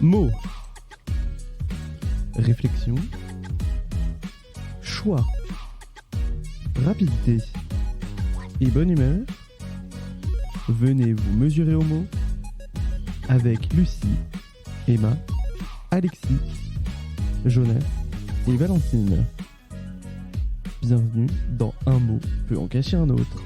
Mots. Réflexion. Choix. Rapidité. Et bonne humeur. Venez vous mesurer aux mots avec Lucie, Emma, Alexis, Jonas et Valentine. Bienvenue dans Un mot peut en cacher un autre.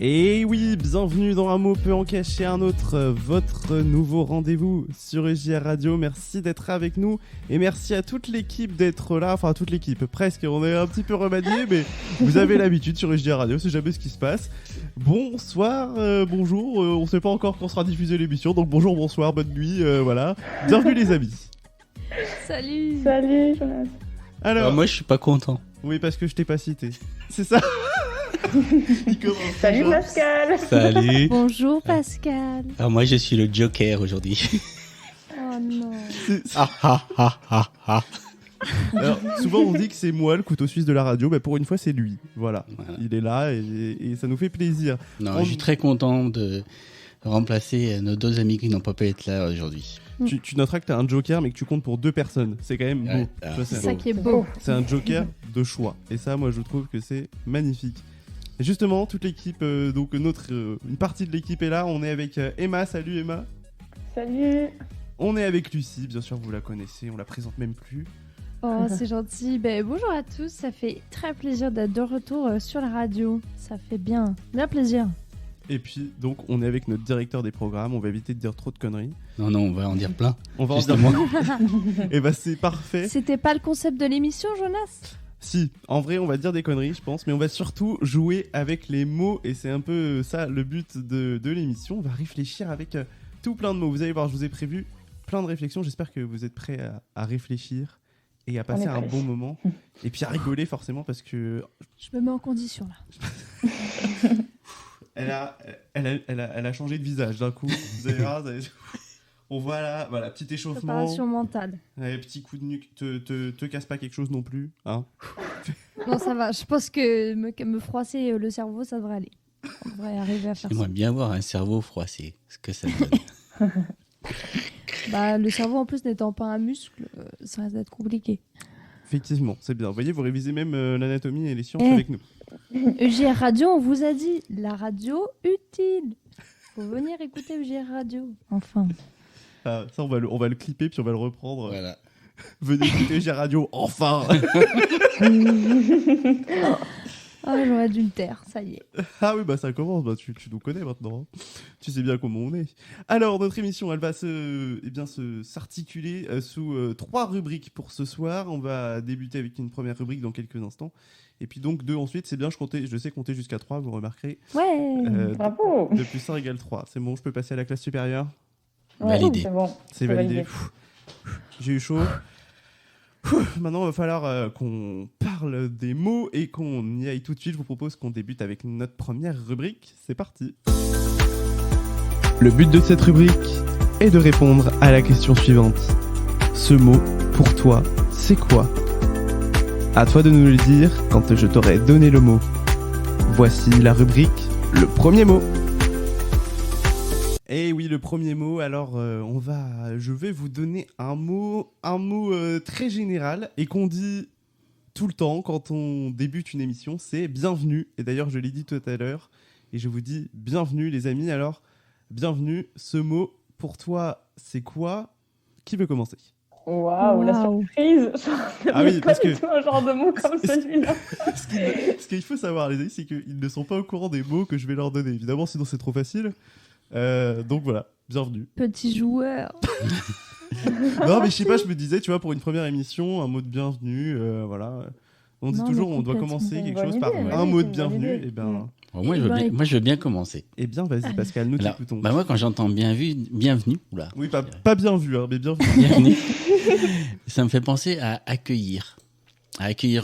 Et oui, bienvenue dans Un mot peut en cacher un autre, votre nouveau rendez-vous sur EJR Radio. Merci d'être avec nous et merci à toute l'équipe d'être là, enfin toute l'équipe, presque, on est un petit peu remaniés, mais vous avez l'habitude sur EJR Radio, c'est jamais ce qui se passe. Bonsoir, bonjour, on sait pas encore quand sera diffusée l'émission, donc bonjour, bonsoir, bonne nuit, voilà. Bienvenue les amis. Salut Jonas. Alors, moi je suis pas content. Oui, parce que je t'ai pas cité, c'est ça. Salut Pascal. Salut. Bonjour Pascal. Alors moi je suis le Joker aujourd'hui. Oh non. Alors, souvent on dit que c'est moi le couteau suisse de la radio, mais pour une fois c'est lui. Voilà. Il est là et ça nous fait plaisir. Non, je suis très content de remplacer nos deux amis qui n'ont pas pu être là aujourd'hui. Tu noteras que tu as un joker mais que tu comptes pour deux personnes. C'est quand même beau. C'est ça qui est beau. C'est un joker de choix. Et ça, moi je trouve que c'est magnifique. Et justement, toute l'équipe, donc une partie de l'équipe est là. On est avec Emma. Salut Emma. Salut. On est avec Lucie, bien sûr vous la connaissez, on la présente même plus. Oh, c'est gentil. Bonjour à tous, ça fait très plaisir d'être de retour sur la radio. Ça fait bien plaisir. Et puis, donc, on est avec notre directeur des programmes. On va éviter de dire trop de conneries. Non, on va en dire plein. On va en dire plein. Et bah, c'est parfait. C'était pas le concept de l'émission, Jonas ? Si, en vrai, on va dire des conneries, je pense. Mais on va surtout jouer avec les mots. Et c'est un peu ça le but de l'émission. On va réfléchir avec tout plein de mots. Vous allez voir, je vous ai prévu plein de réflexions. J'espère que vous êtes prêts à réfléchir et à passer un bon moment. Et puis à rigoler, forcément, parce que... Je me mets en condition, là. Elle a changé de visage d'un coup. Vous allez voir, on voit là, voilà, petit échauffement. Préparation mentale. Ouais, petit coup de nuque. Te casse pas quelque chose non plus, hein. Non, ça va. Je pense que me froisser le cerveau, ça devrait aller. On devrait arriver à faire ça. J'aimerais bien avoir un cerveau froissé. Ce que ça donne. Le cerveau, en plus, n'étant pas un muscle, ça risque d'être compliqué. Effectivement, c'est bien. Vous voyez, vous révisez même l'anatomie et les sciences avec nous. EJR Radio, on vous a dit, la radio utile. Faut venir écouter EJR Radio. Enfin. Ah, ça, on va le clipper puis on va le reprendre. Voilà. Venez écouter EJR Radio, enfin. J'aurais dû le taire, ça y est. Ah oui, ça commence, tu nous connais maintenant. Hein. Tu sais bien comment on est. Alors, notre émission, elle va s'articuler sous 3 rubriques pour ce soir. On va débuter avec une première rubrique dans quelques instants. Et puis donc 2 ensuite, c'est bien, je sais compter jusqu'à 3, vous remarquerez. Ouais, bravo. 2 plus 1 égale 3. C'est bon, je peux passer à la classe supérieure ? Validé. C'est bon. C'est validé. J'ai eu chaud. Maintenant, il va falloir qu'on parle des mots et qu'on y aille tout de suite. Je vous propose qu'on débute avec notre première rubrique. C'est parti. Le but de cette rubrique est de répondre à la question suivante. Ce mot, pour toi, c'est quoi ? À toi de nous le dire quand je t'aurai donné le mot. Voici la rubrique, le premier mot. Eh oui, le premier mot. Alors, je vais vous donner un mot très général et qu'on dit tout le temps quand on débute une émission, c'est bienvenue. Et d'ailleurs, je l'ai dit tout à l'heure et je vous dis bienvenue les amis. Alors, bienvenue. Ce mot, pour toi, c'est quoi ? Qui veut commencer ? Waouh, la surprise. Ah oui, parce que un genre de mot comme celui-là. Ce qu'il faut savoir, les amis, c'est qu'ils ne sont pas au courant des mots que je vais leur donner. Évidemment, sinon c'est trop facile. Donc voilà, bienvenue. Petit joueur. Non, mais je sais pas, je me disais, tu vois, pour une première émission, un mot de bienvenue, voilà. On dit toujours, on doit commencer quelque chose par un mot de bienvenue. Et ben. Moi, je veux bien commencer. Eh bien, vas-y, Pascal, nous t'écoutons. Moi, quand j'entends bienvenue, oula. Oui, pas bien vu, hein, mais bienvenue. Bienvenue. Ça me fait penser à accueillir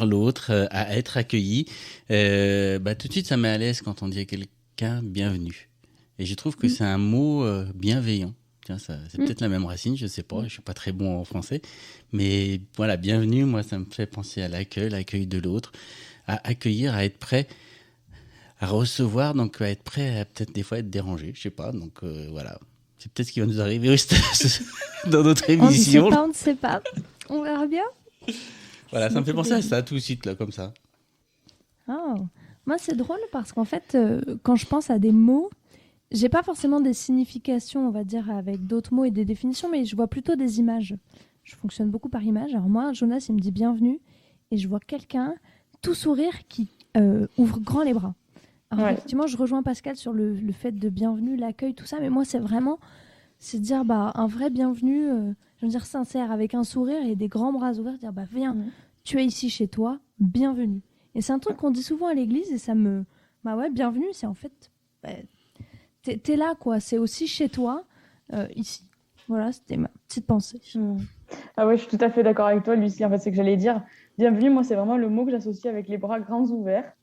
l'autre, à être accueilli. Tout de suite, ça met à l'aise quand on dit à quelqu'un bienvenue. Et je trouve que c'est un mot bienveillant. Tiens, c'est peut-être la même racine, je sais pas, je suis pas très bon en français. Mais voilà, bienvenue, moi, ça me fait penser à l'accueil de l'autre, à accueillir, à être prêt à recevoir, donc à être prêt à peut-être des fois être dérangé, je sais pas. Donc voilà, c'est peut-être ce qui va nous arriver aussi dans notre émission. On ne sait pas. On verra bien. Voilà, ça me fait penser à ça tout de suite, là, comme ça. Oh. Moi, c'est drôle parce qu'en fait, quand je pense à des mots, j'ai pas forcément des significations, on va dire, avec d'autres mots et des définitions, mais je vois plutôt des images. Je fonctionne beaucoup par image. Alors moi, Jonas, il me dit bienvenue, et je vois quelqu'un tout sourire qui ouvre grand les bras. Alors effectivement, je rejoins Pascal sur le fait de bienvenue, l'accueil, tout ça, mais moi, c'est dire un vrai bienvenue, je veux dire sincère, avec un sourire et des grands bras ouverts, dire viens, tu es ici chez toi, bienvenue. Et c'est un truc qu'on dit souvent à l'église et ça me... bienvenue, c'est en fait... t'es là, quoi. C'est aussi chez toi, ici. Voilà, c'était ma petite pensée. Ah ouais, je suis tout à fait d'accord avec toi, Lucie. En fait, c'est que j'allais dire, bienvenue, moi, c'est vraiment le mot que j'associe avec les bras grands ouverts.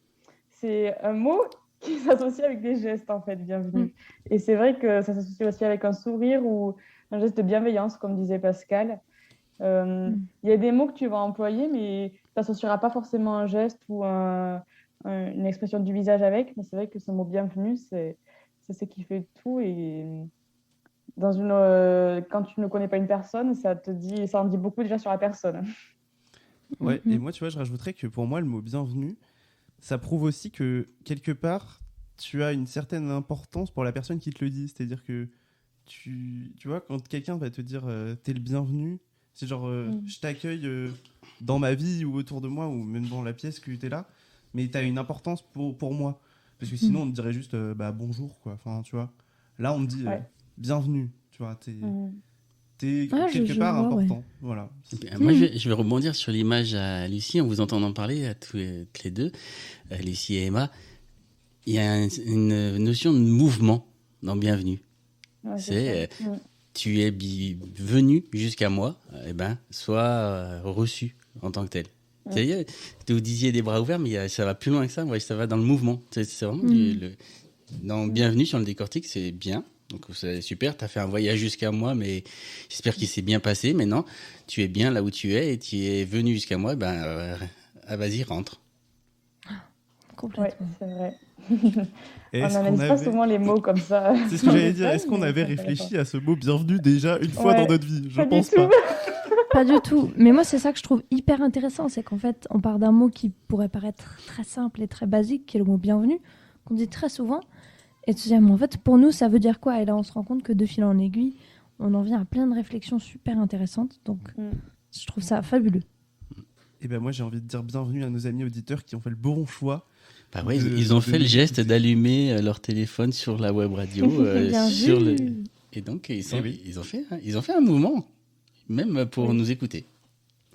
C'est un mot qui s'associe avec des gestes, en fait, bienvenue. Et c'est vrai que ça s'associe aussi avec un sourire ou un geste de bienveillance, comme disait Pascal. Il y a des mots que tu vas employer, mais tu n'associeras pas forcément un geste ou une expression du visage avec. Mais c'est vrai que ce mot bienvenue, c'est ce qui fait tout. Et quand tu ne connais pas une personne, ça en dit beaucoup déjà sur la personne. Ouais, et moi, tu vois, je rajouterais que pour moi, le mot bienvenue, ça prouve aussi que quelque part, tu as une certaine importance pour la personne qui te le dit. C'est-à-dire que tu vois, quand quelqu'un va te dire t'es le bienvenu, c'est genre je t'accueille dans ma vie ou autour de moi ou même dans la pièce que t'es là, mais t'as une importance pour moi. Parce que sinon, on te dirait juste bonjour, quoi. Enfin, tu vois. Là, on me dit bienvenue, tu vois. T'es quelque part important. Ouais. Voilà. Moi, je vais rebondir sur l'image à Lucie en vous entendant parler à tous les deux, Lucie et Emma. Il y a une notion de mouvement dans bienvenue. Ouais, c'est tu es venu jusqu'à moi, sois reçu en tant que tel. C'est-à-dire, vous disiez des bras ouverts, mais ça va plus loin que ça. Ouais, ça va dans le mouvement. C'est vraiment dans bienvenue sur le décortique, c'est bien. Donc c'est super, tu as fait un voyage jusqu'à moi, mais j'espère qu'il s'est bien passé. Mais non, tu es bien là où tu es et tu es venu jusqu'à moi, vas-y, rentre. Complètement. Ouais, c'est vrai. On n'analyse pas souvent les mots comme ça. C'est ce que j'allais dire. Est-ce qu'on avait réfléchi à ce mot bienvenue déjà une fois dans notre vie ? Je pense pas. Pas du tout. Mais moi, c'est ça que je trouve hyper intéressant. C'est qu'en fait, on part d'un mot qui pourrait paraître très simple et très basique, qui est le mot bienvenue, qu'on dit très souvent. Et tu dis, en fait, pour nous, ça veut dire quoi ? Et là, on se rend compte que de fil en aiguille, on en vient à plein de réflexions super intéressantes. Donc, je trouve ça fabuleux. Et moi, j'ai envie de dire bienvenue à nos amis auditeurs qui ont fait le bon choix. Ils ont fait le geste d'allumer leur téléphone sur la web radio. Et donc, ils ont fait un mouvement, même pour nous écouter.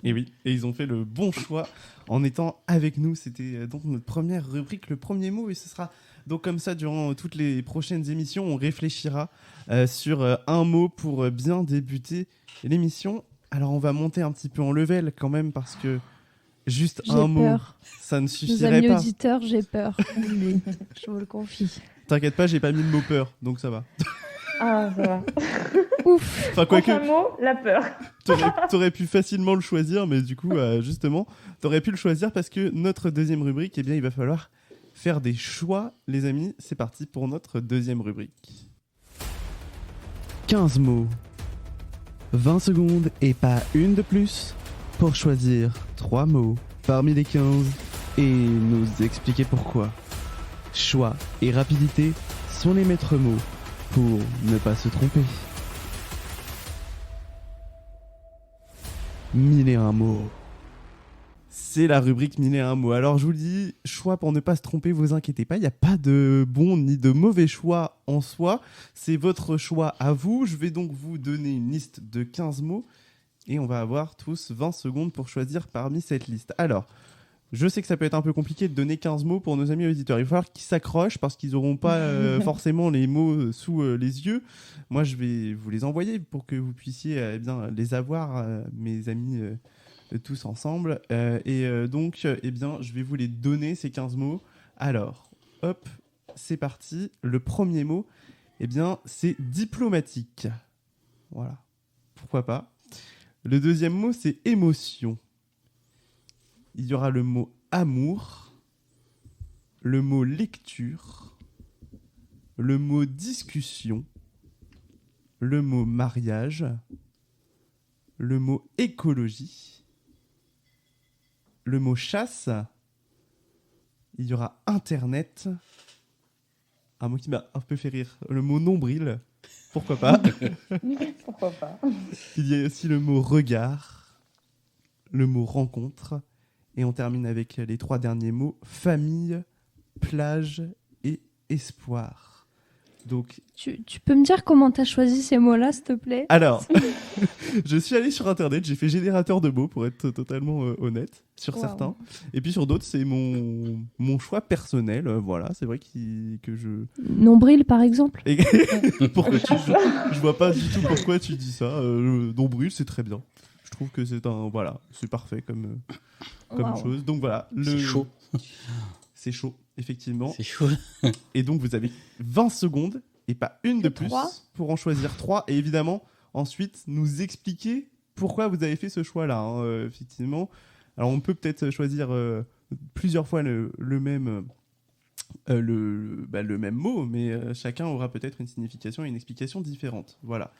Et oui, et ils ont fait le bon choix en étant avec nous. C'était donc notre première rubrique, le premier mot, et ce sera donc comme ça durant toutes les prochaines émissions. On réfléchira sur un mot pour bien débuter l'émission. Alors on va monter un petit peu en level quand même parce que juste un mot, ça ne suffirait pas. Nos amis auditeurs, j'ai peur. Je vous le confie. T'inquiète pas, j'ai pas mis le mot peur, donc ça va. Ah, ça va. Ouf. Enfin, quoi que, un mot, la peur. T'aurais pu facilement le choisir, mais du coup, justement, t'aurais pu le choisir parce que notre deuxième rubrique, il va falloir faire des choix, les amis. C'est parti pour notre deuxième rubrique. 15 mots. 20 secondes et pas une de plus pour choisir 3 mots parmi les 15 et nous expliquer pourquoi. Choix et rapidité sont les maîtres mots pour ne pas se tromper. 1001 mots. C'est la rubrique 1001 mots. Alors je vous le dis, choix pour ne pas se tromper, vous inquiétez pas, il n'y a pas de bon ni de mauvais choix en soi. C'est votre choix à vous. Je vais donc vous donner une liste de 15 mots et on va avoir tous 20 secondes pour choisir parmi cette liste. Alors, je sais que ça peut être un peu compliqué de donner 15 mots pour nos amis auditeurs. Il va falloir qu'ils s'accrochent parce qu'ils n'auront pas forcément les mots sous les yeux. Moi, je vais vous les envoyer pour que vous puissiez les avoir, mes amis, tous ensemble. Donc, je vais vous les donner, ces 15 mots. Alors, hop, c'est parti. Le premier mot, c'est diplomatique. Voilà. Pourquoi pas. Le deuxième mot, c'est émotion. Il y aura le mot amour. le mot lecture, le mot discussion, le mot mariage, le mot écologie, le mot chasse, il y aura internet, un mot qui m'a un peu fait rire, le mot nombril, pourquoi pas. Pourquoi pas. Il y a aussi le mot regard, le mot rencontre, et on termine avec les 3 derniers mots, famille, plage et espoir. Donc, Tu peux me dire comment t'as choisi ces mots-là, s'il te plaît? alors, je suis allé sur Internet, j'ai fait générateur de mots pour être totalement honnête, sur Wow. certains. Et puis sur d'autres, c'est mon choix personnel. Voilà, c'est vrai que je... Nombril, par exemple. Et- pourquoi je vois pas du tout pourquoi tu dis ça. Nombril, c'est très bien. Je trouve que c'est voilà, c'est parfait comme Wow. chose. Donc voilà, C'est chaud. C'est chaud, effectivement. C'est chaud. Et donc vous avez 20 secondes et pas une de Que plus 3. pour en choisir 3. Et évidemment, ensuite, nous expliquer pourquoi vous avez fait ce choix-là. Hein, effectivement. Alors on peut peut-être choisir plusieurs fois le même... le même mot, mais chacun aura peut-être une signification et une explication différente. Voilà.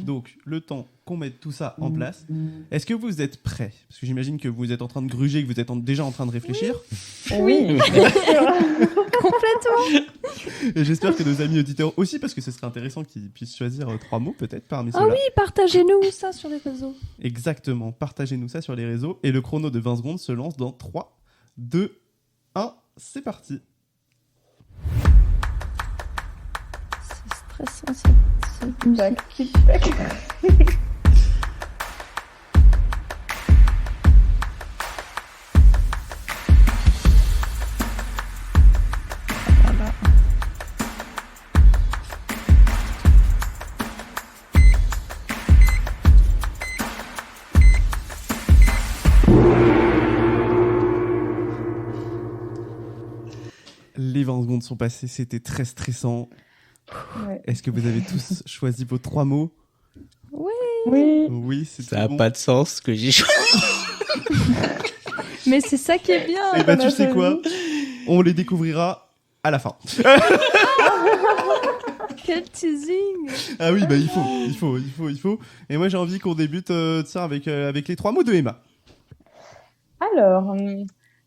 Donc, le temps qu'on mette tout ça en place, est-ce que vous êtes prêts? Parce que j'imagine que vous êtes en train de gruger, que vous êtes déjà en train de réfléchir. Oui, bien sûr. Complètement. Et j'espère que nos amis auditeurs aussi, parce que ce serait intéressant qu'ils puissent choisir 3 mots peut-être parmi Ah ceux-là. oui, partagez-nous ça sur les réseaux. Exactement. Partagez-nous ça sur les réseaux. Et le chrono de 20 secondes se lance dans 3, 2, 1. C'est parti. C'est stressant, cette musique. Tac, tic, tac. Voilà. Les 20 secondes sont passées, c'était très stressant. Ouais. Est-ce que vous avez tous choisi vos 3 mots? Oui. Oui, c'est Ça n'a bon. pas de sens ce que j'ai choisi. Mais c'est ça qui est bien. Et bah on a tu sais choisi. quoi? On les découvrira à la fin. Quel teasing. Ah oui, bah il faut. Et moi j'ai envie qu'on débute tiens, avec les 3 mots de Emma. Alors,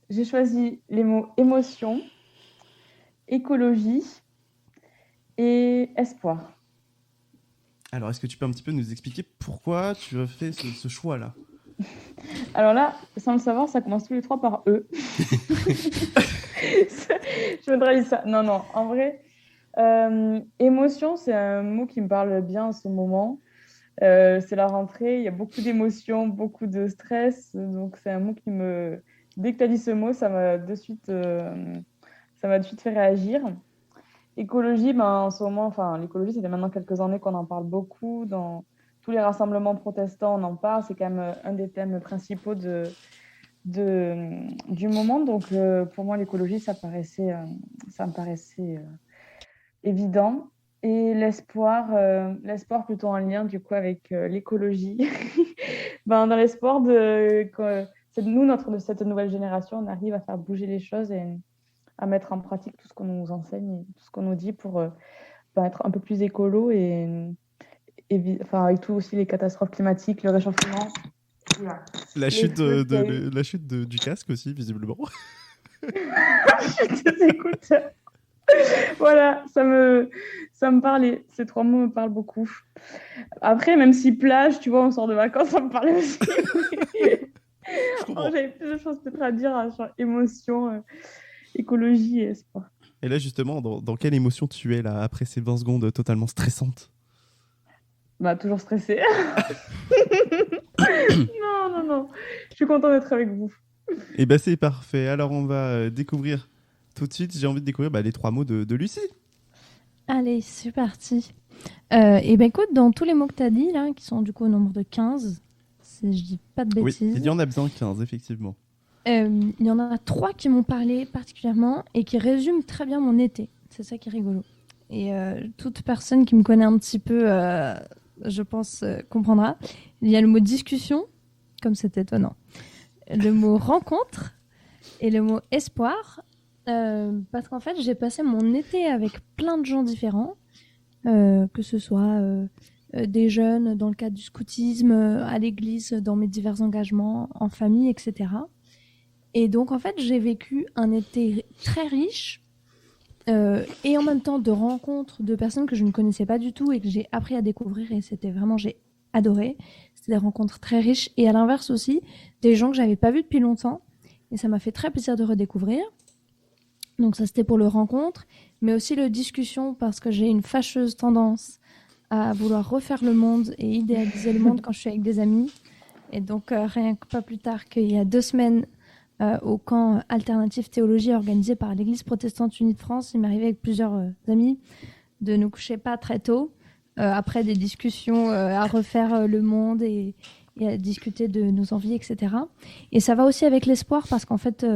j'ai choisi les mots émotion, écologie et espoir. Alors est-ce que tu peux un petit peu nous expliquer pourquoi tu as fait ce choix-là? Alors là, sans le savoir, ça commence tous les 3 par E. Je me trahis ça. Non, en vrai, émotion, c'est un mot qui me parle bien en ce moment. C'est la rentrée, il y a beaucoup d'émotions, beaucoup de stress. Donc, c'est un mot qui me... Dès que tu as dit ce mot, ça m'a de suite fait réagir. Écologie, en ce moment, l'écologie, ça fait maintenant quelques années qu'on en parle beaucoup. Dans tous les rassemblements protestants, on en parle. C'est quand même un des thèmes principaux du moment. Donc, pour moi, l'écologie, ça me paraissait évident. Et l'espoir plutôt en lien du coup avec l'écologie. Dans l'espoir que cette nouvelle génération, on arrive à faire bouger les choses et à mettre en pratique tout ce qu'on nous enseigne et tout ce qu'on nous dit pour être un peu plus écolo et avec tout aussi les catastrophes climatiques, le réchauffement. Voilà. La chute, trucs, la chute du casque aussi, visiblement. Je t'écoute. Voilà, ça me parlait. Ces 3 mots me parlent beaucoup. Après, même si plage, tu vois, on sort de vacances, ça me parlait aussi. Je comprends. J'avais plus de choses peut-être à dire sur émotion, écologie et espoir. Et là justement, dans quelle émotion tu es là après ces 20 secondes totalement stressantes? Toujours stressée. Non. Je suis contente d'être avec vous. Et bah c'est parfait. Alors on va découvrir tout de suite. J'ai envie de découvrir les 3 mots de Lucie. Allez, c'est parti. Et ben écoute, dans tous les mots que tu as dit, là, qui sont du coup au nombre de 15, si je dis pas de Oui, bêtises, il y en a besoin 15, effectivement. il y en a 3 qui m'ont parlé particulièrement et qui résument très bien mon été. C'est ça qui est rigolo. Et toute personne qui me connaît un petit peu, je pense, comprendra. Il y a le mot discussion, comme c'est étonnant. Le mot rencontre et le mot espoir. Parce qu'en fait, j'ai passé mon été avec plein de gens différents, que ce soit des jeunes dans le cadre du scoutisme, à l'église, dans mes divers engagements, en famille, etc. Et donc, en fait, j'ai vécu un été très riche et en même temps de rencontres de personnes que je ne connaissais pas du tout et que j'ai appris à découvrir. Et c'était vraiment, j'ai adoré. C'était des rencontres très riches. Et à l'inverse aussi, des gens que j'avais pas vus depuis longtemps. Et ça m'a fait très plaisir de redécouvrir. Donc ça, c'était pour le rencontre, mais aussi le discussion, parce que j'ai une fâcheuse tendance à vouloir refaire le monde et idéaliser le monde quand je suis avec des amis. Et donc, rien que pas plus tard qu'il y a 2 semaines, au camp Alternative Théologie organisé par l'Église protestante unie de France, il m'est arrivé avec plusieurs amis de nous coucher pas très tôt, après des discussions à refaire le monde et à discuter de nos envies, etc. Et ça va aussi avec l'espoir, parce qu'en fait...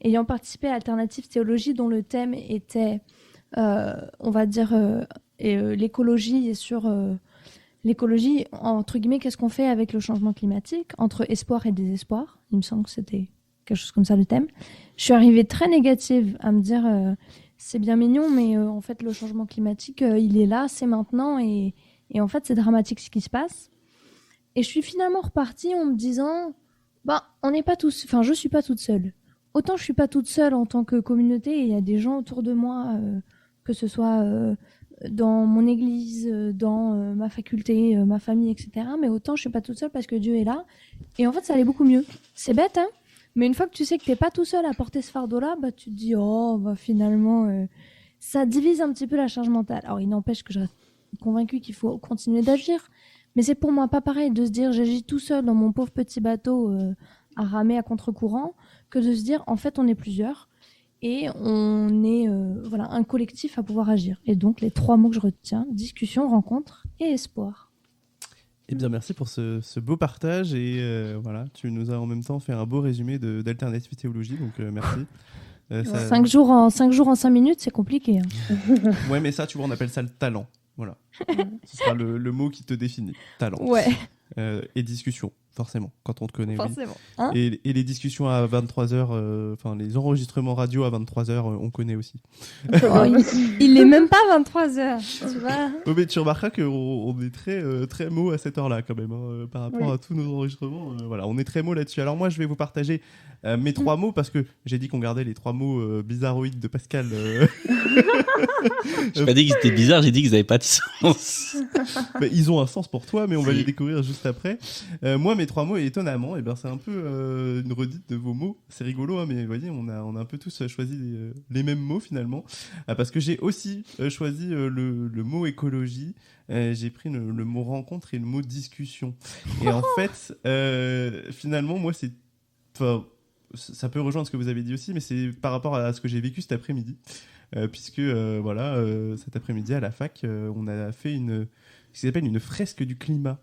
ayant participé à Alternative Théologie, dont le thème était, on va dire, l'écologie, et sur l'écologie, entre guillemets, qu'est-ce qu'on fait avec le changement climatique, entre espoir et désespoir. Il me semble que c'était quelque chose comme ça le thème. Je suis arrivée très négative à me dire, c'est bien mignon, mais en fait, le changement climatique, il est là, c'est maintenant, et en fait, c'est dramatique ce qui se passe. Et je suis finalement repartie en me disant, bah, on n'est pas tous, enfin, je suis pas toute seule. Autant je suis pas toute seule en tant que communauté, et il y a des gens autour de moi, que ce soit dans mon église, dans ma faculté, ma famille, etc. Mais autant je suis pas toute seule parce que Dieu est là. Et en fait, ça allait beaucoup mieux. C'est bête, hein. Mais une fois que tu sais que t'es pas tout seul à porter ce fardeau-là, bah tu te dis, oh, bah finalement, ça divise un petit peu la charge mentale. Alors il n'empêche que je reste convaincue qu'il faut continuer d'agir. Mais c'est pour moi pas pareil de se dire, j'agis tout seul dans mon pauvre petit bateau à ramer à contre-courant, que de se dire, en fait, on est plusieurs et on est voilà, un collectif à pouvoir agir. Et donc, les 3 mots que je retiens, discussion, rencontre et espoir. Eh bien, merci pour ce beau partage. Et voilà, tu nous as en même temps fait un beau résumé d'Alternative Théologie, donc merci. 5 jours en 5 minutes, c'est compliqué. Hein. Ouais, mais ça, tu vois, on appelle ça le talent. Voilà. Ce sera le mot qui te définit. Talent. Ouais. Et discussion, forcément, quand on te connaît. Forcément. Oui. Hein, et les discussions à 23h, enfin les enregistrements radio à 23h, on connaît aussi. Oh, il est même pas 23h, tu vois. Oh, mais tu remarqueras qu'on est très mots à cette heure-là, quand même, hein, par rapport à tous nos enregistrements. Voilà, on est très mots là-dessus. Alors moi, je vais vous partager mes 3 mots, parce que j'ai dit qu'on gardait les 3 mots bizarroïdes de Pascal. J'ai pas dit qu'ils étaient bizarres, j'ai dit qu'ils n'avaient pas de sens. Bah, ils ont un sens pour toi, mais on va les découvrir juste après. Moi, mes 3 mots, étonnamment, eh ben, c'est un peu une redite de vos mots. C'est rigolo, hein, mais vous voyez, on a un peu tous choisi les mêmes mots finalement. Parce que j'ai aussi choisi le mot écologie. J'ai pris le mot rencontre et le mot discussion. Et en fait, finalement, moi, ça peut rejoindre ce que vous avez dit aussi, mais c'est par rapport à ce que j'ai vécu cet après-midi. Puisque voilà, cet après-midi à la fac, on a fait ce qui s'appelle une fresque du climat.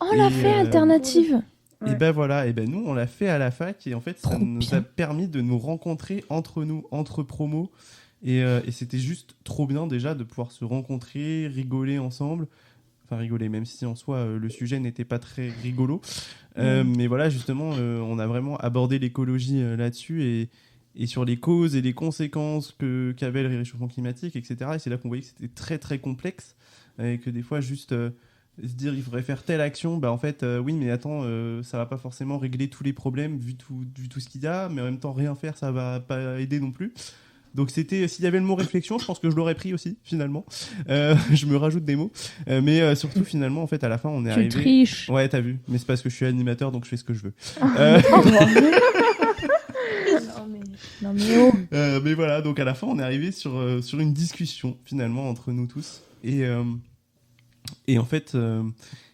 On l'a fait alternative. Et ben voilà, et ben nous on l'a fait à la fac, et en fait ça nous a permis de nous rencontrer entre nous, entre promos, et c'était juste trop bien déjà de pouvoir se rencontrer, rigoler ensemble. Enfin rigoler, même si en soi le sujet n'était pas très rigolo. Mais voilà, justement, on a vraiment abordé l'écologie là-dessus, et sur les causes et les conséquences qu'avait le réchauffement climatique, etc. Et c'est là qu'on voyait que c'était très très complexe, et que des fois juste se dire il faudrait faire telle action, bah en fait oui, mais attends, ça va pas forcément régler tous les problèmes vu tout ce qu'il y a, mais en même temps rien faire ça va pas aider non plus. Donc c'était, s'il y avait le mot réflexion, je pense que je l'aurais pris aussi finalement. Je me rajoute des mots, mais surtout finalement en fait à la fin on est arrivé. Tu triches. Ouais, t'as vu, mais c'est parce que je suis animateur donc je fais ce que je veux. Non mais oh. Mais voilà, donc à la fin on est arrivé sur une discussion finalement entre nous tous, et en fait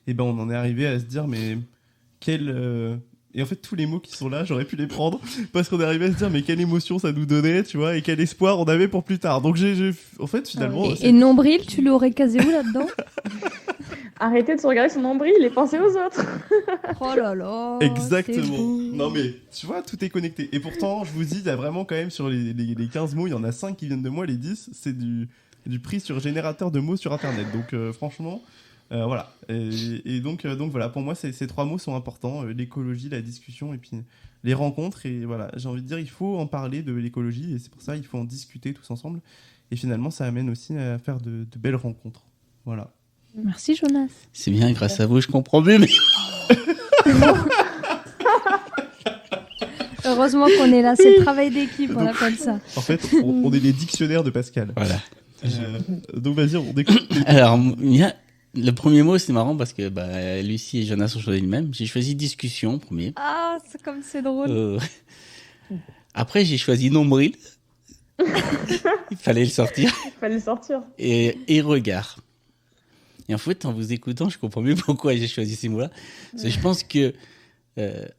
et ben on en est arrivé à se dire mais et en fait tous les mots qui sont là j'aurais pu les prendre, parce qu'on est arrivé à se dire mais quelle émotion ça nous donnait, tu vois, et quel espoir on avait pour plus tard. Donc en fait finalement et nombril, tu l'aurais casé où là-dedans? Arrêtez de se regarder son nombril et pensez aux autres. Oh là là. Exactement. Non mais tu vois, tout est connecté. Et pourtant, je vous dis, il y a vraiment quand même sur les 15 mots, il y en a 5 qui viennent de moi, les 10, c'est du prix sur générateur de mots sur internet. Donc franchement, Voilà. Et donc voilà, pour moi, ces 3 mots sont importants, l'écologie, la discussion et puis les rencontres. Et voilà, j'ai envie de dire, il faut en parler de l'écologie et c'est pour ça qu'il faut en discuter tous ensemble. Et finalement, ça amène aussi à faire de belles rencontres. Voilà. Merci Jonas. C'est bien, grâce à vous, je comprends mieux. Mais... Heureusement qu'on est là, c'est le travail d'équipe, on appelle ça. En fait, on est les dictionnaires de Pascal. Voilà. Donc vas-y, on découvre. Alors, le premier mot, c'est marrant parce que Lucie et Jonas ont choisi le même. J'ai choisi discussion, premier. Ah, c'est comme c'est drôle. Après, j'ai choisi nombril. Il fallait le sortir. Il fallait le sortir. Et regard. Et en fait, en vous écoutant, je comprends mieux pourquoi j'ai choisi ces mots-là. Parce que je pense que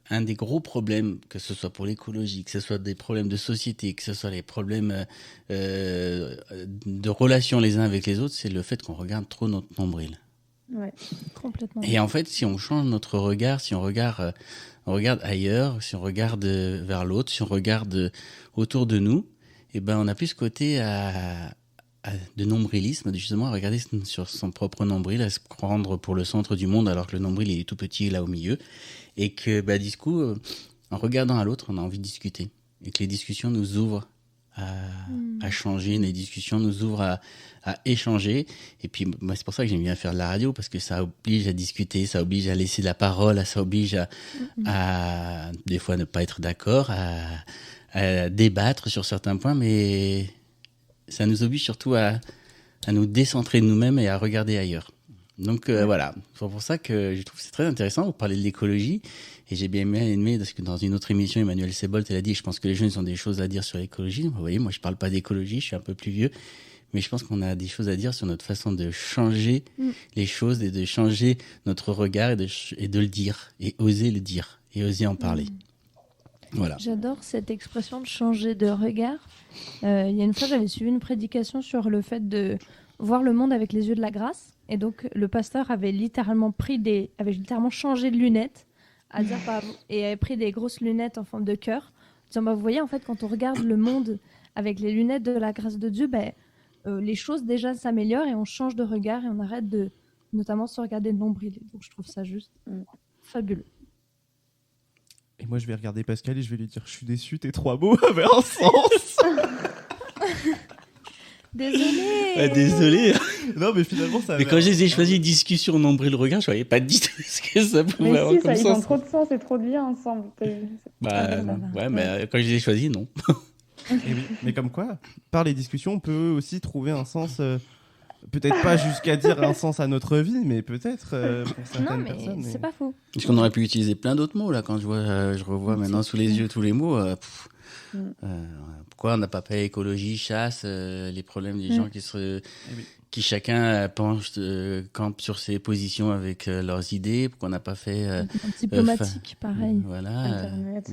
un des gros problèmes, que ce soit pour l'écologie, que ce soit des problèmes de société, que ce soit les problèmes de relations les uns avec les autres, c'est le fait qu'on regarde trop notre nombril. Ouais. Complètement. Et en fait, si on change notre regard, si on regarde ailleurs, si on regarde vers l'autre, si on regarde autour de nous, eh ben, on a plus ce côté de nombrilisme, justement, à regarder sur son propre nombril, à se prendre pour le centre du monde, alors que le nombril il est tout petit là au milieu. Et que, du coup, en regardant à l'autre, on a envie de discuter. Et que les discussions nous ouvrent à changer, les discussions nous ouvrent à échanger. Et puis, moi, c'est pour ça que j'aime bien faire de la radio, parce que ça oblige à discuter, ça oblige à laisser la parole, ça oblige à des fois, ne pas être d'accord, à débattre sur certains points, mais ça nous oblige surtout à nous décentrer de nous-mêmes et à regarder ailleurs. Donc voilà, c'est pour ça que je trouve que c'est très intéressant. Vous parlez de l'écologie et j'ai bien aimé parce que dans une autre émission, Emmanuel Sebolt elle a dit, je pense que les jeunes ont des choses à dire sur l'écologie. Vous voyez, moi je parle pas d'écologie, je suis un peu plus vieux, mais je pense qu'on a des choses à dire sur notre façon de changer les choses et de changer notre regard et de le dire et oser le dire et oser en parler. Voilà. J'adore cette expression de changer de regard. Il y a une fois, j'avais suivi une prédication sur le fait de voir le monde avec les yeux de la grâce. Et donc, le pasteur avait littéralement changé de lunettes, et avait pris des grosses lunettes en forme de cœur. En disant, vous voyez, en fait, quand on regarde le monde avec les lunettes de la grâce de Dieu, les choses déjà s'améliorent et on change de regard et on arrête de, notamment, se regarder le nombril. Donc, je trouve ça juste fabuleux. Et moi, je vais regarder Pascal et je vais lui dire, je suis déçu, tes 3 mots avaient un sens. Désolée. Désolé. Non, mais finalement, ça. Mais quand je les ai choisis discussion nombril regard, je voyais pas du tout ce que ça pouvait Mais avoir si, comme ils sens. ont trop de sens et trop de liens ensemble. Mais quand je les ai choisis, non. Et oui, mais comme quoi, par les discussions, on peut aussi trouver un sens. Peut-être pas jusqu'à dire un sens à notre vie, mais peut-être pour certaines personnes. C'est pas faux. Parce qu'on aurait pu utiliser plein d'autres mots là. Quand je revois maintenant sous les yeux tous les mots. Pourquoi on n'a pas fait écologie, chasse, les problèmes des gens qui chacun campe sur ses positions avec leurs idées. Pourquoi on n'a pas fait diplomatique, pareil. Voilà. Internet,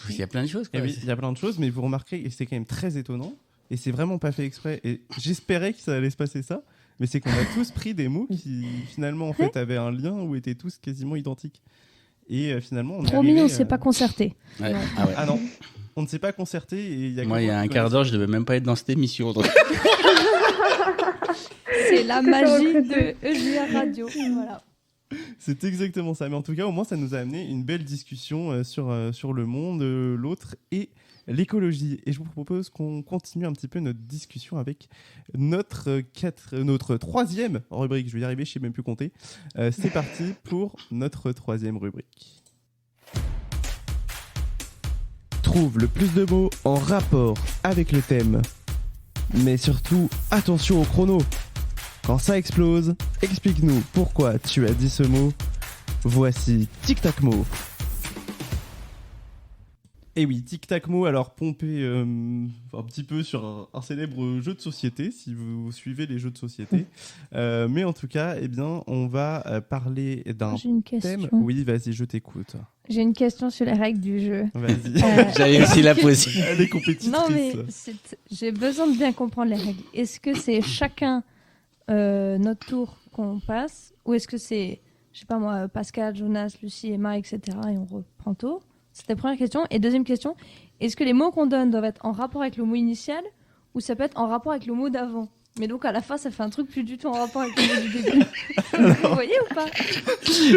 Il y a plein de choses. Quoi. Il y a plein de choses, mais vous remarquerez, et c'est quand même très étonnant, et c'est vraiment pas fait exprès. Et j'espérais que ça allait se passer ça, mais c'est qu'on a tous pris des mots qui finalement en fait avaient un lien ou étaient tous quasiment identiques. Et finalement, on est Promis, on ne s'est pas concerté. Ouais. Ah non. On ne s'est pas concerté. Et Moi, il y a un quart d'heure, je devais même pas être dans cette émission. Donc... C'est la magie de EJR Radio. Voilà. C'est exactement ça. Mais en tout cas, au moins, ça nous a amené une belle discussion sur le monde, l'autre et l'écologie. Et je vous propose qu'on continue un petit peu notre discussion avec notre 3e rubrique. Je vais y arriver, je ne sais même plus compter. C'est parti pour notre 3e rubrique. Trouve le plus de mots en rapport avec le thème. Mais surtout, attention au chrono. Quand ça explose, explique-nous pourquoi tu as dit ce mot. Voici Tic Tac Mot. Et oui, Tic Tac Mot, alors pompé un petit peu sur un célèbre jeu de société, si vous suivez les jeux de société. Mais en tout cas, eh bien, on va parler d'un thème. Oui, vas-y, je t'écoute. J'ai une question sur les règles du jeu. Vas-y. J'allais aussi la poser. Elle est compétitrice. Non, mais j'ai besoin de bien comprendre les règles. Est-ce que c'est chacun notre tour qu'on passe, ou est-ce que c'est, je sais pas moi, Pascal, Jonas, Lucie, Emma, etc. et on reprend tour? C'était la première question. Et deuxième question, est-ce que les mots qu'on donne doivent être en rapport avec le mot initial ou ça peut être en rapport avec le mot d'avant? Mais donc à la fin, ça fait un truc plus du tout en rapport avec le mot du début. Vous voyez ou pas?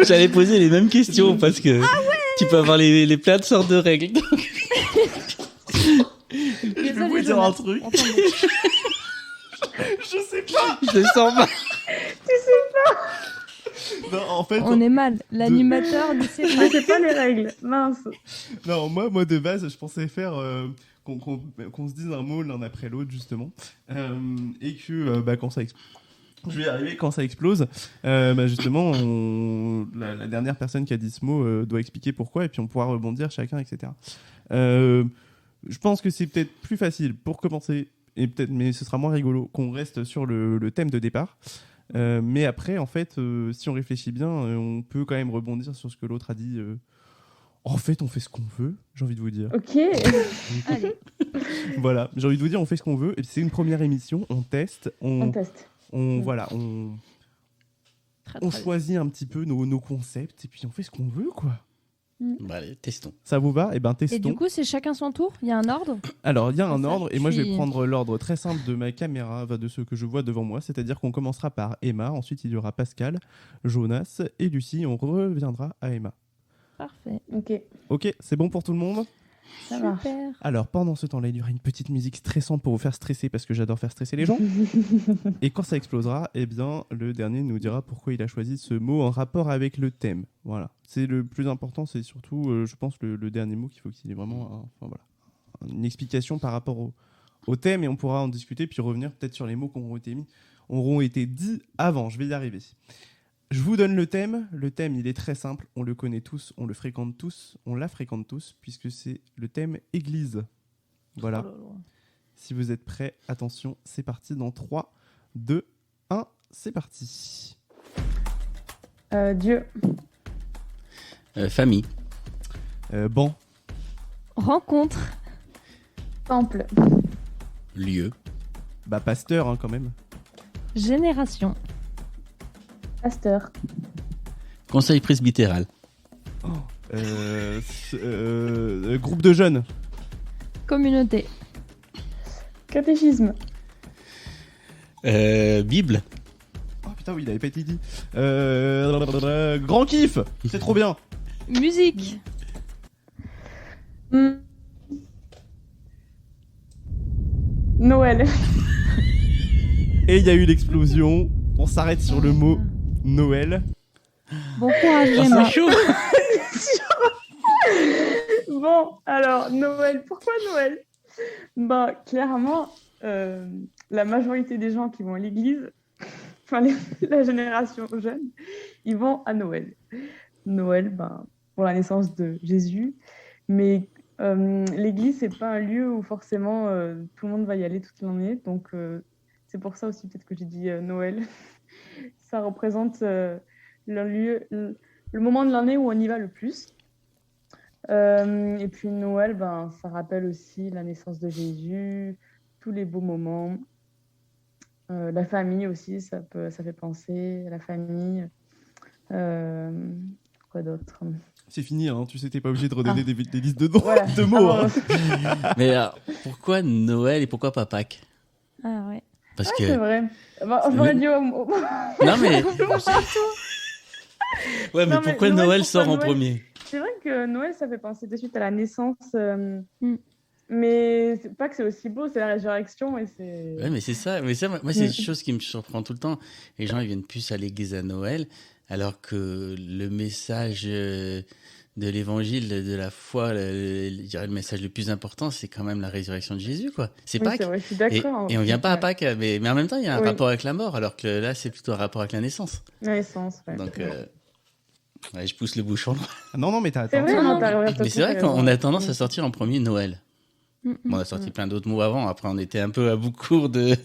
J'allais poser les mêmes questions parce que tu peux avoir les plein de sortes de règles. Je peux vous dire un truc. Je sais pas. Je sens pas. Non, en fait, On est mal. L'animateur ne sait Je pas. sais pas les règles. Mince. non, moi de base, je pensais faire qu'on se dise un mot l'un après l'autre justement, et que quand ça explose. Je vais y arriver quand ça explose. Justement, la dernière personne qui a dit ce mot doit expliquer pourquoi, et puis on pourra rebondir chacun, etc. Je pense que c'est peut-être plus facile pour commencer, mais ce sera moins rigolo qu'on reste sur le thème de départ. Mais après, en fait, si on réfléchit bien, on peut quand même rebondir sur ce que l'autre a dit. En fait, on fait ce qu'on veut, j'ai envie de vous dire. Ok. Allez. Voilà, j'ai envie de vous dire, on fait ce qu'on veut. Et puis c'est une première émission, on teste, On teste. voilà, on Très. choisit un petit peu nos concepts et puis on fait ce qu'on veut, quoi. Bah, allez, testons. Ça vous va? Eh ben, Et testons. du coup, c'est chacun son tour? Il y a un ordre? Alors, il y a un Ça, ordre, et moi je vais puis- prendre l'ordre très simple de ma caméra, de ce que je vois devant moi, c'est-à-dire qu'on commencera par Emma, ensuite il y aura Pascal, Jonas et Lucie, on reviendra à Emma. Parfait. Ok. Ok, c'est bon pour tout le monde? Ça marche. Super. Alors, pendant ce temps-là, il y aura une petite musique stressante pour vous faire stresser, parce que j'adore faire stresser les gens. Et quand ça explosera, eh bien, le dernier nous dira pourquoi il a choisi ce mot en rapport avec le thème. Voilà. C'est le plus important, c'est surtout, je pense, le dernier mot qu'il faut qu'il ait vraiment une explication par rapport au thème, et on pourra en discuter, puis revenir peut-être sur les mots qui auront été dits avant. Je vais y arriver. Je vous donne le thème. Le thème, il est très simple. On le connaît tous, on le fréquente tous, on la fréquente tous, puisque c'est le thème Église. Voilà. Oh là là. Si vous êtes prêts, attention, c'est parti dans 3, 2, 1, c'est parti. Dieu. Famille. Banc, Rencontre. Temple. Lieu. pasteur quand même. Génération. Pasteur. Conseil presbytéral. Groupe de jeunes. Communauté. Catéchisme. Bible. Oh putain, oui, il avait pas été dit. Grand kiff, c'est trop bien. Musique. Hmm. Noël. Et il y a eu l'explosion. On s'arrête sur le mot Noël. Bon courage, Oh, Emma. c'est chaud. Bon, alors, Noël. Pourquoi Noël? Clairement, la majorité des gens qui vont à l'église, la génération jeune, ils vont à Noël. Noël, pour la naissance de Jésus. Mais l'église, c'est pas un lieu où forcément tout le monde va y aller toute l'année. Donc, c'est pour ça aussi peut-être que j'ai dit Noël. Ça représente le moment de l'année où on y va le plus. Et puis Noël, ça rappelle aussi la naissance de Jésus, tous les beaux moments. La famille aussi, ça fait penser à la famille. Quoi d'autre? C'est fini, hein. Tu sais, t'es pas obligé de redonner des listes de, Voilà. de mots. Hein. Mais alors, pourquoi Noël et pourquoi pas Pâques? Ah ouais. Parce C'est que. vrai. J'aurais dit Non mais. Ouais, mais Non, mais pourquoi Noël, Noël pourquoi sort en Noël premier? C'est vrai que Noël, ça fait penser de suite à la naissance. Mais c'est pas que c'est aussi beau, c'est la résurrection. Et c'est... Ouais, mais c'est ça. Mais ça, moi, c'est une chose qui me surprend tout le temps. Les gens, ils viennent plus à l'église à Noël, alors que le message de l'évangile, de la foi, je dirais le message le plus important, c'est quand même la résurrection de Jésus, quoi. C'est Oui, Pâques. c'est vrai, je suis Et, d'accord. et on vient pas à Pâques, mais en même temps, il y a un Oui. rapport avec la mort, alors que là, c'est plutôt un rapport avec la naissance. La naissance, ouais. Donc, ouais, je pousse le bouchon. Ah, non, mais t'as C'est vrai, Non, non, t'as raison. Mais c'est vrai qu'on a tendance à sortir en premier Noël. Mm, mm. Bon, on a sorti plein d'autres mots avant. Après, on était un peu à bout de cours de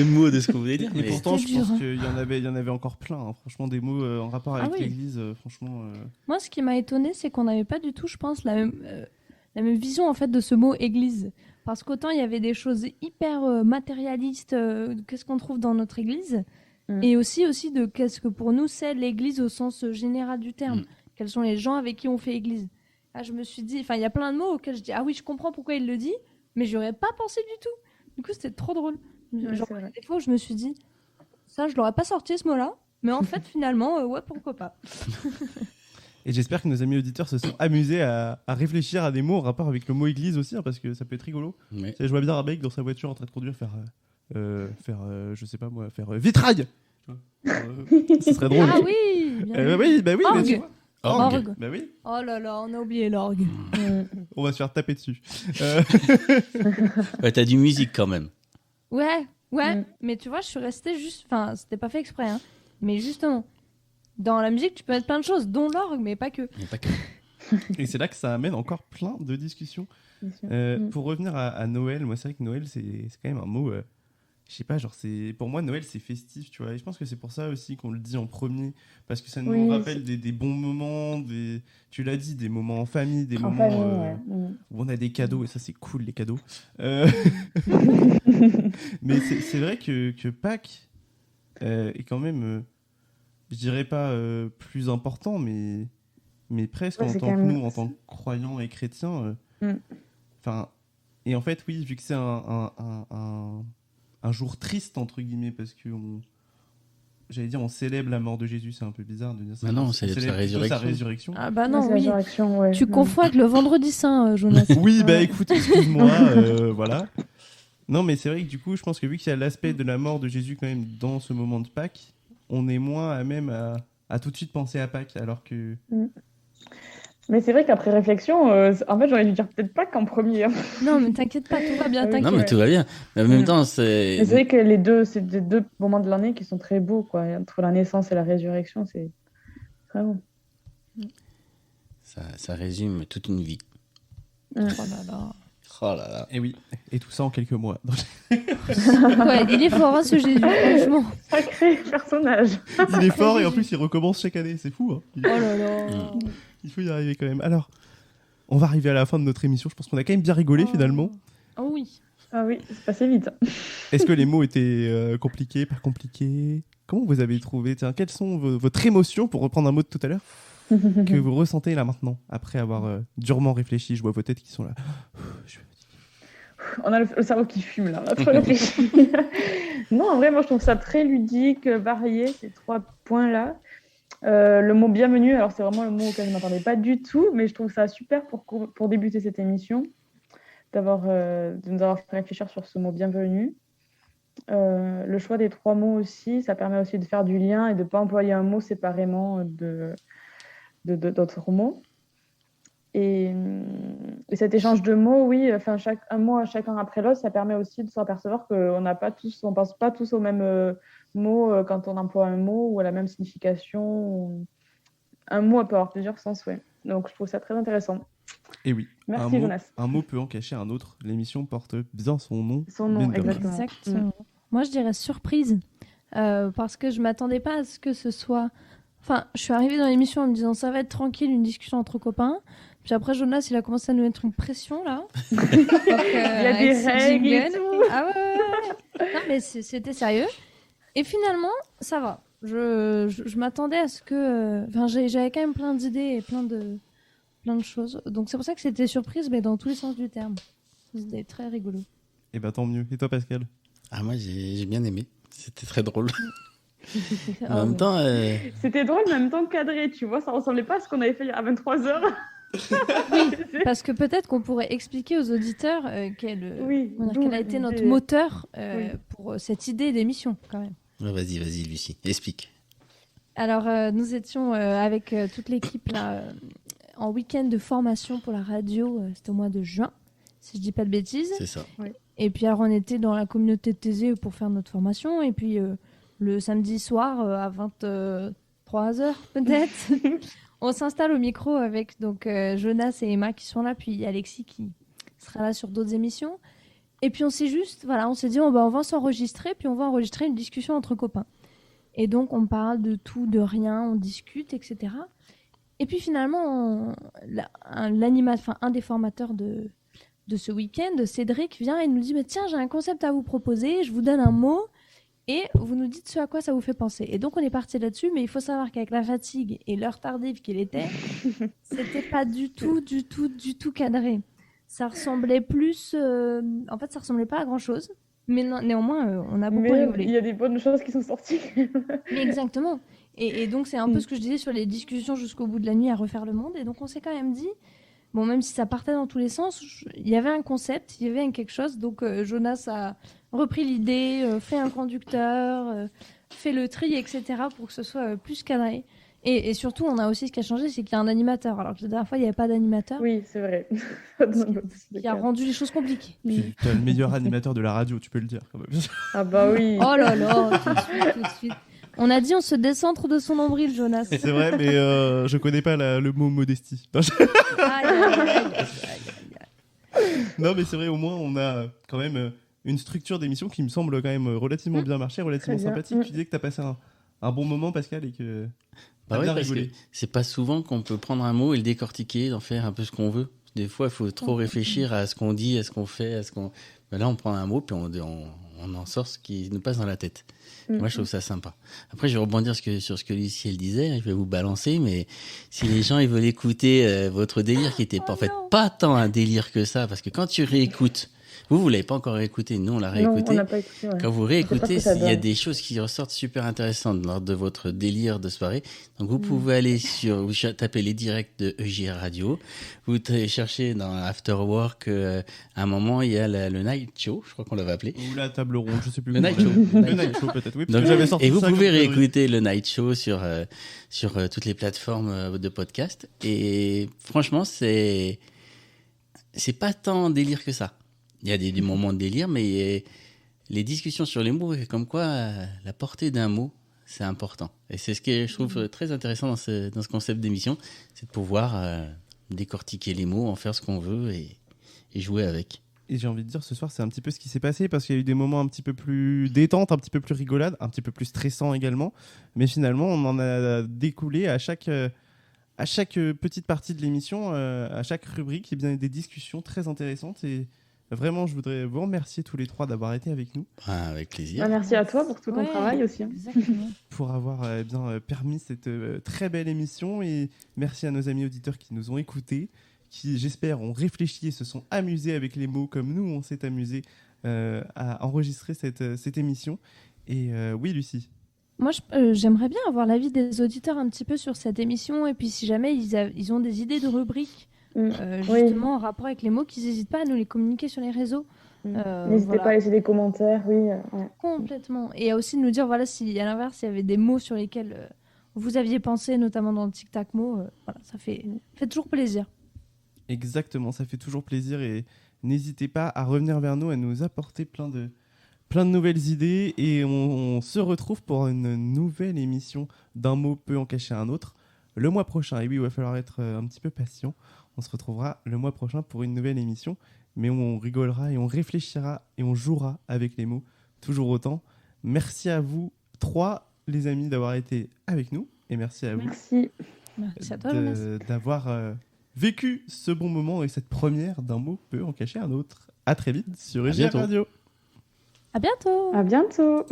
mots de ce qu'on voulait dire. Et Mais... pourtant, C'était je pense dur, hein. qu'il y en avait encore plein. Hein. Franchement, des mots en rapport avec oui. l'église, franchement. Moi, ce qui m'a étonnée, c'est qu'on n'avait pas du tout, je pense, la même vision en fait de ce mot église. Parce qu'autant il y avait des choses hyper matérialistes, qu'est-ce qu'on trouve dans notre église, et aussi de qu'est-ce que pour nous c'est l'église au sens général du terme. Quels sont les gens avec qui on fait église. Là, je me suis dit, il y a plein de mots auxquels je dis, ah oui, je comprends pourquoi il le dit, mais j'aurais pas pensé du tout. Du coup, c'était trop drôle. Genre, c'est vrai. des fois où je me suis dit, ça, je l'aurais pas sorti ce mot-là. Mais en fait, finalement, ouais, pourquoi pas. Et j'espère que nos amis auditeurs se sont amusés à réfléchir à des mots en rapport avec le mot église aussi, hein, parce que ça peut être rigolo. Ouais. Tu sais, je vois bien un mec dans sa voiture en train de conduire faire, je sais pas moi, faire vitrail. Tu vois. Ce serait drôle. Ah oui, bien vu. Oui, bah oui, mais tu Orgue. vois. Orgue. Bah oui, Oh là là, on a oublié l'orgue. on va se faire taper dessus. Ouais, t'as du musique quand même. Ouais, Mm. mais tu vois, je suis restée juste... Enfin, c'était pas fait exprès, hein. Mais justement, dans la musique, tu peux mettre plein de choses, dont l'orgue, mais pas que. Il y a pas que. Et c'est là que ça amène encore plein de discussions. Bien sûr. Pour revenir à Noël, moi c'est vrai que Noël c'est quand même un mot, je sais pas, genre pour moi Noël c'est festif, tu vois. Et je pense que c'est pour ça aussi qu'on le dit en premier, parce que ça nous Oui, rappelle des bons moments, tu l'as dit, des moments en famille, des En moments famille, ouais. où on a des cadeaux, et ça c'est cool les cadeaux. Mais c'est vrai que Pâques est quand même, je dirais pas plus important, mais presque Ouais, en c'est tant quand que même- nous, en tant que croyants et chrétiens. Mm. Enfin, et en fait, oui, vu que c'est un jour triste, entre guillemets, parce que j'allais dire, on célèbre la mort de Jésus, c'est un peu bizarre de dire ça. Ah non, on On célèbre sa plutôt résurrection. résurrection. Ah bah Ouais, non, c'est la oui. résurrection, ouais. Tu confonds avec le vendredi saint, Jonas. Oui, bah Ouais. écoute, excuse-moi, voilà. Non, mais c'est vrai que du coup, je pense que vu qu'il y a l'aspect de la mort de Jésus quand même dans ce moment de Pâques, on est moins à même à tout de suite penser à Pâques, alors que... Mais c'est vrai qu'après réflexion, en fait, j'aurais dû dire peut-être pas qu'en premier, hein. Non, mais t'inquiète pas, tout va bien, Ah oui. t'inquiète. Non, mais Ouais. tout va bien. Mais en même Mm. temps, Mais c'est vrai que les deux, c'est des deux moments de l'année qui sont très beaux, quoi. Et entre la naissance et la résurrection, c'est très beau. ça résume toute une vie. Oh là là. Oh là là. Et oui, et tout ça en quelques mois. Ouais, il est fort, hein, ce Jésus, franchement. Sacré personnage. Il est fort et en plus il recommence chaque année, c'est fou. Hein. Oh là là. Il faut y arriver quand même. Alors, on va arriver à la fin de notre émission. Je pense qu'on a quand même bien rigolé Oh. finalement. Oh oui. Ah oui, c'est passé vite. Est-ce que les mots étaient compliqués, pas compliqués? Comment vous avez trouvé? Tiens, quelles sont votre émotion, pour reprendre un mot de tout à l'heure, que vous ressentez là maintenant, après avoir durement réfléchi? Je vois vos têtes qui sont là. On a le cerveau qui fume là, on a trop réfléchi. Non, en vrai, moi je trouve ça très ludique, varié, ces 3 points-là. Le mot bienvenue, alors c'est vraiment le mot auquel je ne m'attendais pas du tout, mais je trouve ça super pour débuter cette émission, de nous avoir fait réfléchir sur ce mot bienvenue. Le choix des 3 mots aussi, ça permet aussi de faire du lien et de ne pas employer un mot séparément d'autres mots. Et cet échange de mots, oui, enfin, un mot à chacun après l'autre, ça permet aussi de s'apercevoir qu'on ne pense pas tous au même mot quand on emploie un mot ou à la même signification. Un mot peut avoir plusieurs sens, ouais. Donc je trouve ça très intéressant. Et oui, Merci Jonas. un mot peut en cacher un autre. L'émission porte bien son nom. Son nom, mine de rien. exactement. Exactement. Moi, je dirais surprise. Parce que je m'attendais pas à ce que ce soit... Enfin, je suis arrivée dans l'émission en me disant ça va être tranquille, une discussion entre copains. Puis après, Jonas, il a commencé à nous mettre une pression, là. Donc, il y a des règles et tout. Ah ouais. Non, mais c'était sérieux. Et finalement, ça va. Je m'attendais à ce que... Enfin, j'avais quand même plein d'idées et plein de choses. Donc, c'est pour ça que c'était surprise, mais dans tous les sens du terme. C'était très rigolo. Et bah tant mieux. Et toi, Pascal? Ah, moi, j'ai bien aimé. C'était très drôle. Ah En même ouais. temps, C'était drôle, mais en même temps cadré, tu vois, ça ressemblait pas à ce qu'on avait fait à 23h. Parce que peut-être qu'on pourrait expliquer aux auditeurs quel a été notre moteur Oui. pour cette idée d'émission, quand même. ouais, vas-y, Lucie, explique. Alors, nous étions avec toute l'équipe là, en week-end de formation pour la radio. C'était au mois de juin, si je dis pas de bêtises. C'est ça. Et puis, alors, on était dans la communauté de Thésée pour faire notre formation. Et puis, le samedi soir, à 23h peut-être, on s'installe au micro avec donc, Jonas et Emma qui sont là, puis Alexis qui sera là sur d'autres émissions. Et puis, on s'est dit, on va s'enregistrer, puis on va enregistrer une discussion entre copains. Et donc, on parle de tout, de rien, on discute, etc. Et puis, finalement, un des formateurs de ce week-end, Cédric, vient et nous dit « Mais tiens, j'ai un concept à vous proposer, je vous donne un mot et vous nous dites ce à quoi ça vous fait penser. » Et donc, on est parti là-dessus, mais il faut savoir qu'avec la fatigue et l'heure tardive qu'il était, c'était pas du tout cadré. Ça ressemblait plus... En fait, ça ressemblait pas à grand-chose. Mais néanmoins, on a beaucoup Mais rigolé. il y a des bonnes choses qui sont sorties. Mais exactement. Et donc, c'est un peu ce que je disais sur les discussions jusqu'au bout de la nuit à refaire le monde. Et donc, on s'est quand même dit, bon, même si ça partait dans tous les sens, il y avait un concept, il y avait quelque chose. Donc, Jonas a repris l'idée, fait un conducteur, fait le tri, etc. pour que ce soit plus cadré. Et surtout, on a aussi ce qui a changé, c'est qu'il y a un animateur. Alors que la dernière fois, il n'y avait pas d'animateur. Oui, c'est vrai. Ce qui a rendu les choses compliquées. Tu as le meilleur animateur de la radio, tu peux le dire quand même. Ah bah oui. Oh là là, tout de suite. On a dit on se décentre de son nombril, Jonas. C'est vrai, mais je connais pas le mot modestie. Non, Aïe, aïe, aïe. non, mais c'est vrai, au moins on a quand même une structure d'émission qui me semble quand même relativement bien marcher, relativement Très bien. sympathique. Tu disais que tu as passé un bon moment, Pascal, et que Bah t'as ouais, bien parce que rigolé. c'est pas souvent qu'on peut prendre un mot et le décortiquer, d'en faire un peu ce qu'on veut. Des fois, il faut trop réfléchir à ce qu'on dit, à ce qu'on fait, à ce qu'on. Ben là, on prend un mot puis on en sort ce qui nous passe dans la tête. Moi, je trouve ça sympa. Après, je vais rebondir sur ce que Lucie elle disait. Je vais vous balancer, mais si les gens ils veulent écouter votre délire, qui était en fait pas tant un délire que ça, parce que quand tu réécoutes, vous l'avez pas encore réécouté, nous on l'a Non, réécouté. on n'a pas écouté. Ouais. Quand vous Je sais réécoutez, pas ce que ça il y a donne. des choses qui ressortent super intéressantes lors de votre délire de soirée. Donc vous pouvez aller vous taper les directs de EJR Radio, vous cherchez dans After Work, à un moment il y a le Night Show, je crois qu'on l'avait appelé. Ou la table ronde, je sais plus. Le comment Night Show. on l'appelle. Le Night Show, peut-être, oui. Parce Donc, que j'avais sorti et vous ça pouvez comme théorie. réécouter le Night Show sur toutes les plateformes de podcast. Et franchement, c'est pas tant délire que ça. Il y a des moments de délire, mais les discussions sur les mots, comme quoi la portée d'un mot, c'est important. Et c'est ce que je trouve très intéressant dans ce concept d'émission, c'est de pouvoir décortiquer les mots, en faire ce qu'on veut et jouer avec. Et j'ai envie de dire, ce soir, c'est un petit peu ce qui s'est passé parce qu'il y a eu des moments un petit peu plus détente, un petit peu plus rigolade, un petit peu plus stressant également. Mais finalement, on en a découlé à chaque petite partie de l'émission, à chaque rubrique, et bien des discussions très intéressantes. Et vraiment, je voudrais vous remercier tous les trois d'avoir été avec nous, Avec plaisir. Ah, merci à toi pour tout ton Ouais, travail aussi. Hein. Exactement. pour avoir permis cette très belle émission. Et merci à nos amis auditeurs qui nous ont écoutés, qui, j'espère, ont réfléchi et se sont amusés avec les mots comme nous, on s'est amusés à enregistrer cette émission. Et oui, Lucie. Moi, j'aimerais bien avoir l'avis des auditeurs un petit peu sur cette émission. Et puis, si jamais ils ont des idées de rubriques, justement en rapport avec les mots, qu'ils n'hésitent pas à nous les communiquer sur les réseaux. N'hésitez pas à laisser des commentaires, oui. Ouais. Complètement. Et aussi de nous dire, voilà, si à l'inverse, il y avait des mots sur lesquels vous aviez pensé, notamment dans le tic-tac-mot, voilà, ça fait toujours plaisir. Exactement, ça fait toujours plaisir et n'hésitez pas à revenir vers nous, à nous apporter plein de nouvelles idées et on se retrouve pour une nouvelle émission d'un mot peut en cacher un autre le mois prochain. Et oui, il va falloir être un petit peu patient. On se retrouvera le mois prochain pour une nouvelle émission, mais on rigolera et on réfléchira et on jouera avec les mots toujours autant. Merci à vous trois, les amis, d'avoir été avec nous et merci à vous Merci. Merci à toi, Jonas. d'avoir vécu ce bon moment et cette première d'un mot peut en cacher un autre. À très vite sur À EJR bientôt. Radio. À bientôt. À bientôt.